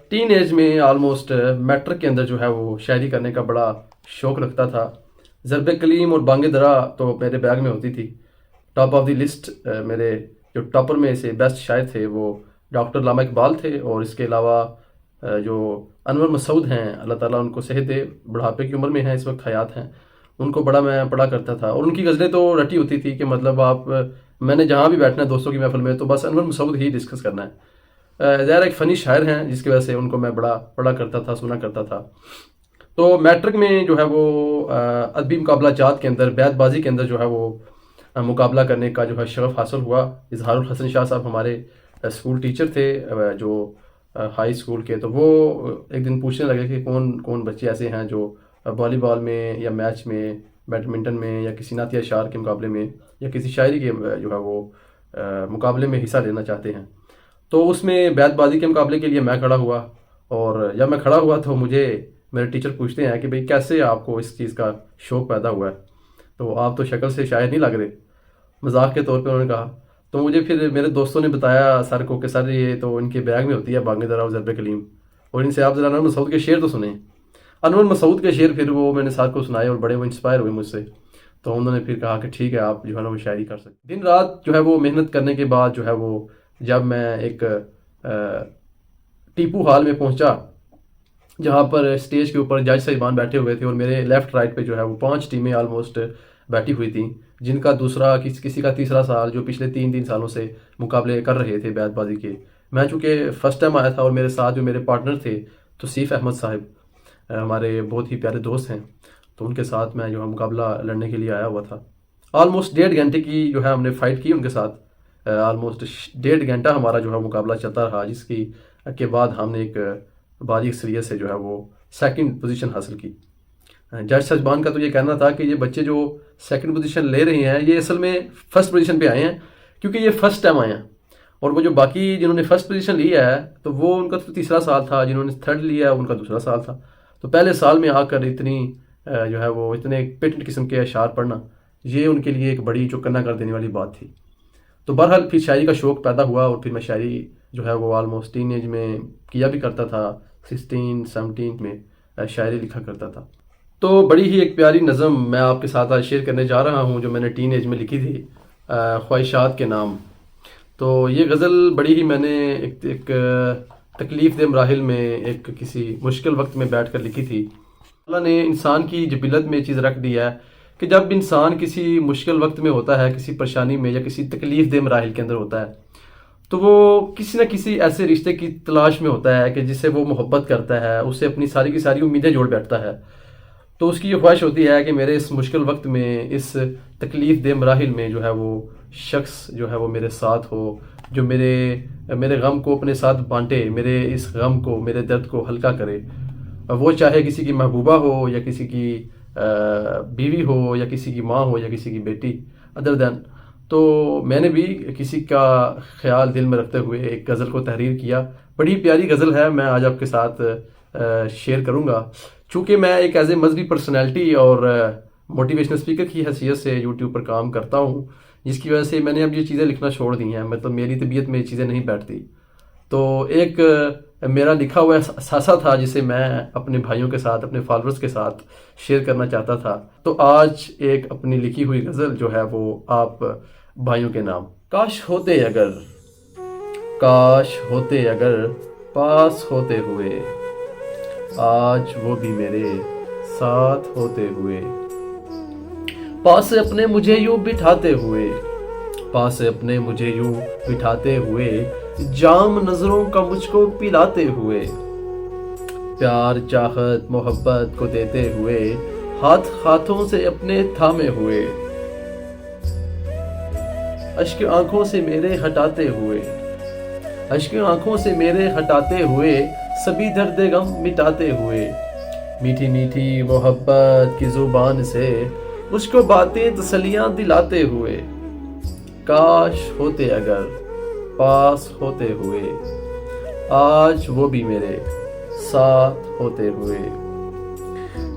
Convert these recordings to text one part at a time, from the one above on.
Teen age میں almost matric کے اندر جو ہے وہ شاعری کرنے کا بڑا شوق رکھتا تھا. ضرب کلیم اور بانگ درا تو میرے بیگ میں ہوتی تھی. ٹاپ آف دی لسٹ میرے جو ٹاپر میں سے بیسٹ شاعر تھے وہ ڈاکٹر علامہ اقبال تھے، اور اس کے علاوہ جو انور مسعود ہیں، اللہ تعالیٰ ان کو صحت دے، بڑھاپے کی عمر میں ہیں، اس وقت حیات ہیں، ان کو بڑا میں پڑھا کرتا تھا. اور ان کی غزلیں تو رٹی ہوتی تھی کہ مطلب آپ میں نے جہاں بھی بیٹھنا ہے دوستوں کی محفل میں تو بس انور مسعود ہی ڈسکس کرنا ہے. ظاہر ایک فنی شاعر ہیں جس کی وجہ سے ان کو میں بڑا پڑھا کرتا تھا، سنا کرتا تھا. تو میٹرک میں جو ہے وہ ادبی مقابلہ جات کے اندر، بیت بازی کے اندر جو ہے وہ مقابلہ کرنے کا جو ہے شرف حاصل ہوا. اظہار الحسن شاہ صاحب ہمارے اسکول ٹیچر تھے جو ہائی اسکول کے، تو وہ ایک دن پوچھنے لگے کہ کون کون بچے ایسے ہیں جو والی بال میں یا میچ میں، بیڈمنٹن میں یا کسی نعتیہ اشعار کے مقابلے میں یا کسی شاعری کے جو ہے وہ مقابلے میں حصہ لینا چاہتے ہیں. تو اس میں بیت بازی کے مقابلے کے لیے میں کھڑا ہوا، اور جب میں کھڑا ہوا تو مجھے میرے ٹیچر پوچھتے ہیں کہ بھئی کیسے آپ کو اس چیز کا شوق پیدا ہوا ہے، تو آپ تو شکل سے شاعر نہیں لگ رہے. مذاق کے طور پہ انہوں نے کہا. تو مجھے پھر میرے دوستوں نے بتایا سر کو کہ سر یہ تو ان کے بیگ میں ہوتی ہے بانگ درا اور ضرب کلیم، اور ان سے آپ ذرا انور مسعود کے شعر تو سنیں. انور مسعود کے شعر پھر وہ میں نے سر کو سنائے اور بڑے وہ انسپائر ہوئے مجھ سے. تو انہوں نے پھر کہا کہ ٹھیک ہے آپ جو ہے نا وہ شاعری کر سکتے. دن رات جو ہے وہ محنت کرنے کے بعد جو ہے وہ جب میں ایک ٹیپو ہال میں پہنچا جہاں پر اسٹیج کے اوپر جج صاحبان بیٹھے ہوئے تھے، اور میرے لیفٹ رائٹ پہ جو ہے وہ 5 ٹیمیں آلموسٹ بیٹھی ہوئی تھیں، جن کا دوسرا کسی کا تیسرا سال جو پچھلے 3 سالوں سے مقابلے کر رہے تھے بیت بازی کے. میں چونکہ فرسٹ ٹائم آیا تھا، اور میرے ساتھ جو میرے پارٹنر تھے توصیف احمد صاحب ہمارے بہت ہی پیارے دوست ہیں، تو ان کے ساتھ میں جو ہے مقابلہ لڑنے کے لیے آیا ہوا تھا. آلموسٹ 1.5 گھنٹے کی جو ہے ہم نے فائٹ کی ان کے ساتھ. آلموسٹ 1.5 گھنٹہ ہمارا جو ہے مقابلہ چلتا رہا، جس کی کے بعد ہم نے ایک باری اکثریت سے جو ہے وہ 2nd پوزیشن حاصل کی. جج صاحبان کا تو یہ کہنا تھا کہ یہ بچے جو 2nd پوزیشن لے رہے ہیں یہ اصل میں 1st پوزیشن پہ آئے ہیں، کیونکہ یہ فرسٹ ٹائم آئے ہیں. اور وہ جو باقی جنہوں نے 1st پوزیشن لیا ہے تو وہ ان کا تو تیسرا سال تھا، جنہوں نے 3rd لیا ہے ان کا دوسرا سال تھا. تو پہلے سال میں آ کر اتنی جو ہے وہ اتنے پیٹنٹ قسم کے اشعار پڑھنا، یہ ان کے لیے ایک بڑی چوکنا کر دینے والی بات تھی. تو بہرحال پھر شاعری کا شوق پیدا ہوا، اور پھر میں شاعری جو ہے وہ آلموسٹ ٹین ایج میں کیا بھی کرتا تھا. 16-17 میں شاعری لکھا کرتا تھا. تو بڑی ہی ایک پیاری نظم میں آپ کے ساتھ آج شیئر کرنے جا رہا ہوں جو میں نے ٹین ایج میں لکھی تھی، خواہشات کے نام. تو یہ غزل بڑی ہی میں نے ایک تکلیف دہ مراحل میں ایک کسی مشکل وقت میں بیٹھ کر لکھی تھی. اللہ نے انسان کی جبلت میں یہ چیز رکھ دی ہے کہ جب انسان کسی مشکل وقت میں ہوتا ہے، کسی پریشانی میں یا کسی تکلیف دہ مراحل کے اندر ہوتا ہے، تو وہ کسی نہ کسی ایسے رشتے کی تلاش میں ہوتا ہے کہ جس سے وہ محبت کرتا ہے، اسے اپنی ساری کی ساری امیدیں جوڑ بیٹھتا ہے. تو اس کی یہ خواہش ہوتی ہے کہ میرے اس مشکل وقت میں، اس تکلیف دہ مراحل میں جو ہے وہ شخص جو ہے وہ میرے ساتھ ہو، جو میرے غم کو اپنے ساتھ بانٹے، میرے اس غم کو، میرے درد کو ہلکا کرے. وہ چاہے کسی کی محبوبہ ہو یا کسی کی بیوی ہو یا کسی کی ماں ہو یا کسی کی بیٹی ادر دین. تو میں نے بھی کسی کا خیال دل میں رکھتے ہوئے ایک غزل کو تحریر کیا. بڑی پیاری غزل ہے، میں آج آپ کے ساتھ شیئر کروں گا. چونکہ میں ایک ایز اے مذہبی پرسنالٹی اور موٹیویشنل اسپیکر کی حیثیت سے یوٹیوب پر کام کرتا ہوں، جس کی وجہ سے میں نے اب یہ چیزیں لکھنا چھوڑ دی ہیں. مطلب میری طبیعت میں یہ چیزیں نہیں بیٹھتی. تو ایک میرا لکھا ہوا احساسہ تھا جسے میں اپنے بھائیوں کے ساتھ، اپنے فالوورز کے ساتھ شیئر کرنا چاہتا تھا. تو آج ایک اپنی لکھی ہوئی غزل جو ہے وہ آپ بھائیوں کے نام. کاش ہوتے اگر، کاش ہوتے اگر پاس ہوتے ہوئے، آج وہ بھی میرے ساتھ ہوتے ہوئے. پاس اپنے مجھے یوں بٹھاتے ہوئے، پاس اپنے مجھے یوں بٹھاتے ہوئے، جام نظروں کا مجھ کو پلاتے ہوئے. پیار چاہت محبت کو دیتے ہوئے، ہاتھ ہاتھوں سے اپنے تھامے ہوئے. اشک آنکھوں سے میرے ہٹاتے ہوئے، اشک آنکھوں سے میرے ہٹاتے ہوئے، سبھی درد غم مٹاتے ہوئے. میٹھی میٹھی محبت کی زبان سے مجھ کو باتیں تسلیاں دلاتے ہوئے. کاش ہوتے اگر پاس ہوتے ہوئے، آج وہ بھی میرے ساتھ ہوتے ہوئے.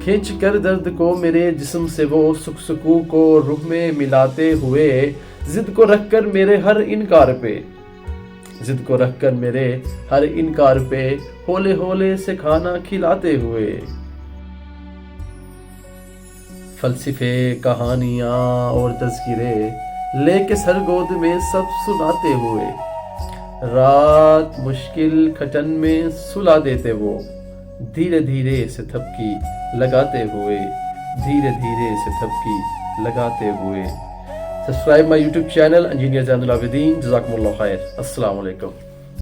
کھینچ کر درد کو میرے جسم سے وہ سکھ سکو کو روح میں ملاتے ہوئے، ضد کو رکھ کر میرے ہر انکار پہ، ضد کو رکھ کر میرے ہر انکار پہ ہولے ہولے سے کھانا کھلاتے ہوئے، فلسفے کہانیاں اور تذکرے لے کے سرگود میں سب سناتے ہوئے، رات مشکل کھٹن میں سلا دیتے وہ، دھیرے دھیرے سے تھپکی لگاتے ہوئے، دھیرے دھیرے سے تھپکی لگاتے ہوئے۔ Subscribe my YouTube channel engineer Zain ul Abideen. جزاکم اللہ خیر۔ السلام علیکم۔